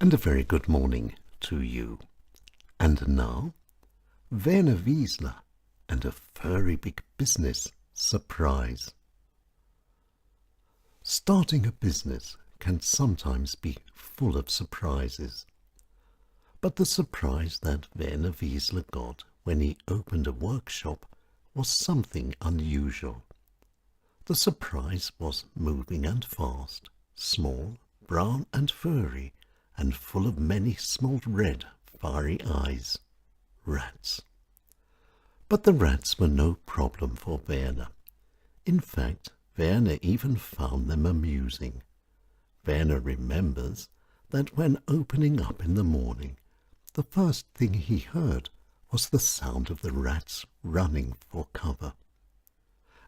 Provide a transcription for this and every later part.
And a very good morning to you. And now, Werner Wiesler and a very big business surprise. Starting a business can sometimes be full of surprises. But the surprise that Werner Wiesler got when he opened a workshop was something unusual. The surprise was moving and fast, small, brown and furry, and full of many small red, fiery eyes. Rats. But the rats were no problem for Werner. In fact, Werner even found them amusing. Werner remembers that when opening up in the morning, the first thing he heard was the sound of the rats running for cover.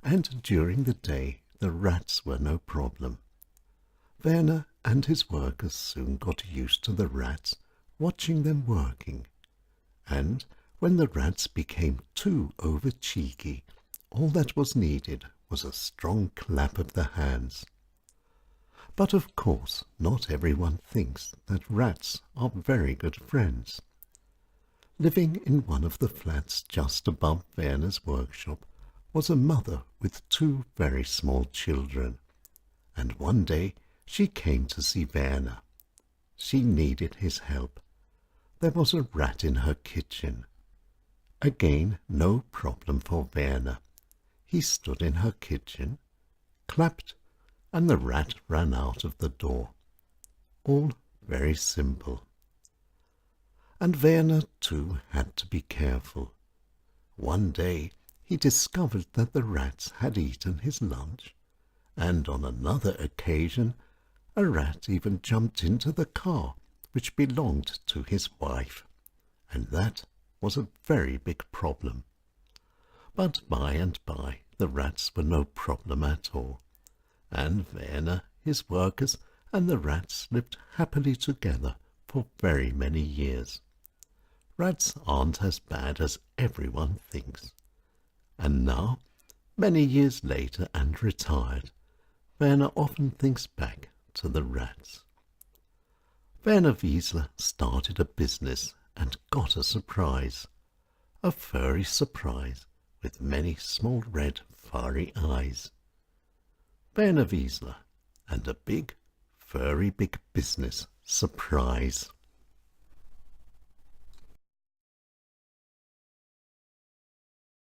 And during the day, the rats were no problem. Werner and his workers soon got used to the rats, watching them working. And when the rats became too over-cheeky, all that was needed was a strong clap of the hands. But of course, not everyone thinks that rats are very good friends. Living in one of the flats just above Werner's workshop was a mother with two very small children, and one day she came to see Werner. She needed his help. There was a rat in her kitchen. Again, no problem for Werner. He stood in her kitchen, clapped, and the rat ran out of the door. All very simple. And Werner, too, had to be careful. One day he discovered that the rats had eaten his lunch, and on another occasion a rat even jumped into the car which belonged to his wife, and that was a very big problem. But by and by the rats were no problem at all, and Werner, his workers, and the rats lived happily together for very many years. Rats aren't as bad as everyone thinks. And now, many years later and retired, Werner often thinks back to the rats. Werner Wiesler started a business and got a surprise, a furry surprise with many small red fiery eyes. Werner Wiesler and a big, furry big business surprise.